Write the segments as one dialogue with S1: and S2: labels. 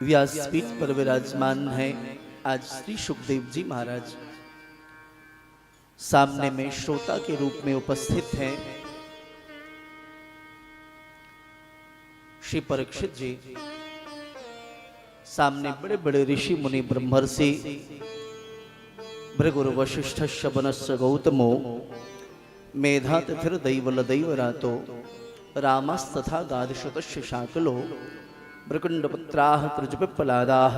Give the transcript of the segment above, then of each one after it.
S1: व्यासपीठ पर विराजमान है आज श्री सुखदेव जी महाराज। सामने में श्रोता के रूप में उपस्थित हैं श्री परीक्षित जी। सामने बड़े बड़े ऋषि मुनि ब्रह्मर्षि भृगुर वशिष्ठ शबनस्य गौतमो मेधा तिथिर दैवल दैवरातो रामस्तथा गादिशतस्य शाकलो मृकुंडपुत्राः त्रिजपिप्पलादाः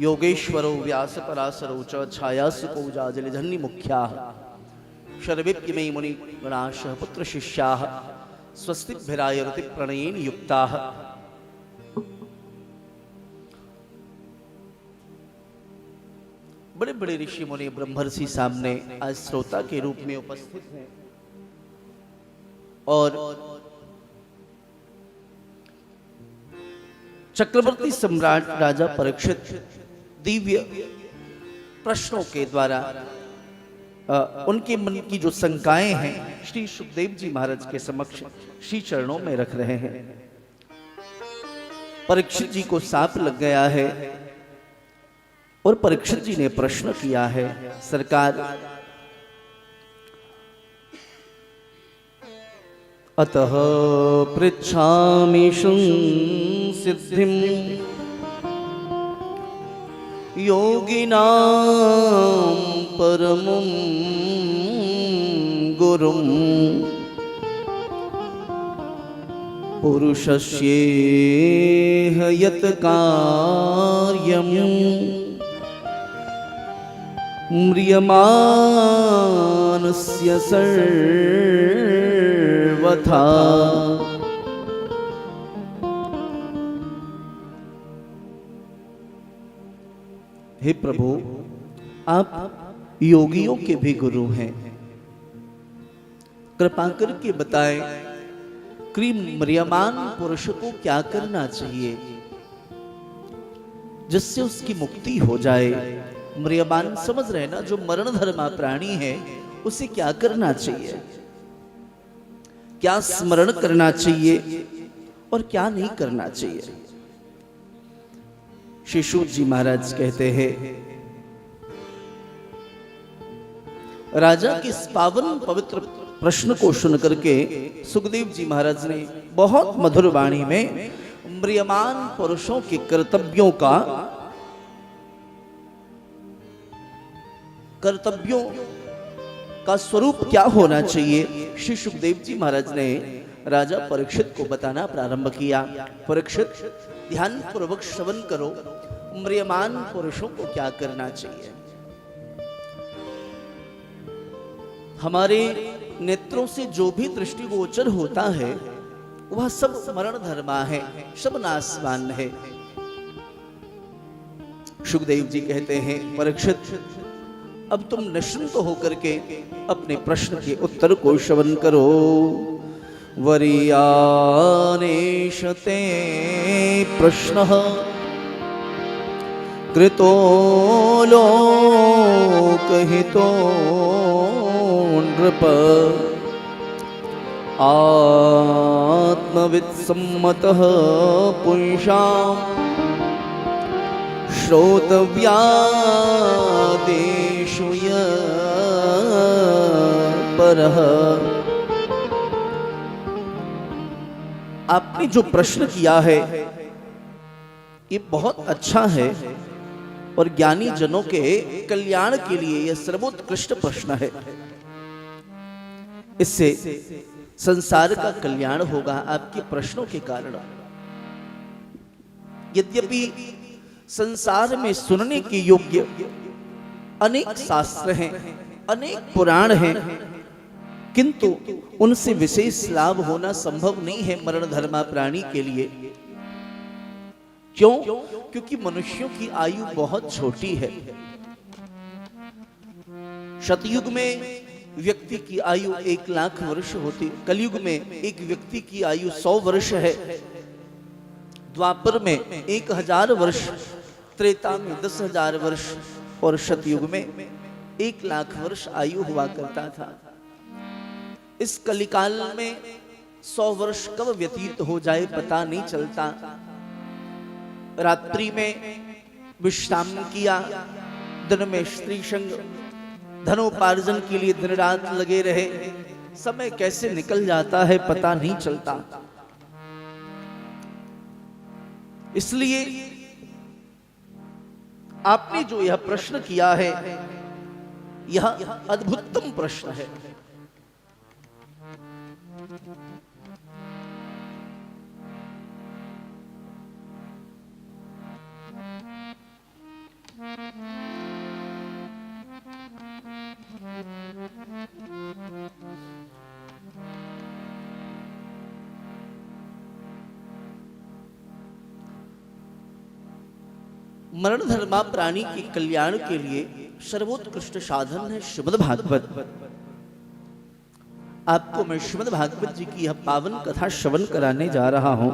S1: योगेश्वरो व्यासपराशरौ च छायासुकौ जाजलिधन्निमुख्याः शर्विप्यमे मुनिगणाशः पुत्रशिष्याः स्वस्तिभिराय रतिप्रणयेन युक्ताः। बड़े बड़े ऋषि मुनि ब्रह्मर्षि सामने आज श्रोता के रूप में उपस्थित हैं और चक्रवर्ती सम्राट राजा परीक्षित दिव्य प्रश्नों के द्वारा उनके मन की जो शंकाएं हैं श्री सुखदेव जी महाराज के समक्ष श्री चरणों में रख रहे हैं। परीक्षित जी को सांप लग गया है और परीक्षित जी ने प्रश्न किया है, सरकार अतः पृच्छामि सिद्धिं योगिनां परमं गुरुं पुरुषस्येह यत् कार्यं म्रियमाणस्य सर्वथा। हे प्रभु, आप योगियों के भी गुरु हैं, कृपा करके बताएं कि म्रियमान पुरुष को क्या करना चाहिए जिससे उसकी मुक्ति हो जाए। म्रियमान समझ रहे ना, जो मरण धर्मा प्राणी है उसे क्या करना चाहिए, क्या स्मरण करना चाहिए और क्या नहीं करना चाहिए। श्री सूत जी महाराज कहते हैं, राजा के इस पावन पवित्र प्रश्न को सुनकर के सुखदेव जी महाराज ने बहुत मधुर वाणी में म्रियमान पुरुषों के कर्तव्यों का स्वरूप क्या होना चाहिए, श्री सुखदेव जी महाराज ने राजा परीक्षित को बताना प्रारंभ किया। परीक्षित, ध्यान पूर्वक श्रवण करो, म्रियमान पुरुषों को क्या करना चाहिए। हमारे नेत्रों से जो भी दृष्टिगोचर होता है वह सब स्मरण धर्मा है, सब नाशवान है। सुखदेव जी कहते हैं, परीक्षित अब तुम निश्चिंत होकर के अपने प्रश्न के उत्तर को श्रवण करो। वरीयानेशते प्रश्नः कृतो लोकहितो नृप आत्मवित्सम्मतः पुंसां श्रोतव्यादेषु परः। आपने जो प्रश्न किया है ये बहुत अच्छा है और ज्ञानी जनों के कल्याण के लिए यह सर्वोत्कृष्ट प्रश्न है। इससे संसार का कल्याण होगा आपके प्रश्नों के कारण। यद्यपि संसार में सुनने के योग्य अनेक शास्त्र हैं, अनेक पुराण हैं, किंतु उनसे विशेष लाभ होना संभव नहीं है मरण धर्मा प्राणी के लिए। क्यों? क्योंकि मनुष्यों की आयु बहुत छोटी है। सतयुग में व्यक्ति की आयु 1,00,000 वर्ष होती, कलयुग में एक व्यक्ति की आयु 100 वर्ष है, द्वापर में 1000 वर्ष, त्रेता में 10,000 वर्ष और सतयुग में 1,00,000 वर्ष आयु हुआ करता था। इस कलिकाल में 100 वर्ष कब व्यतीत हो जाए पता नहीं चलता। रात्रि में विश्राम किया, दिन में स्त्री संग, धनोपार्जन के लिए दिन रात लगे रहे, समय कैसे निकल जाता है पता नहीं चलता। इसलिए आपने जो यह प्रश्न किया है यह अद्भुतम प्रश्न है। मरण धर्मा प्राणी के कल्याण के लिए सर्वोत्कृष्ट साधन है श्रीमद् भागवत। आपको मैं श्रीमद् भागवत जी की यह पावन कथा श्रवण कराने जा रहा हूं।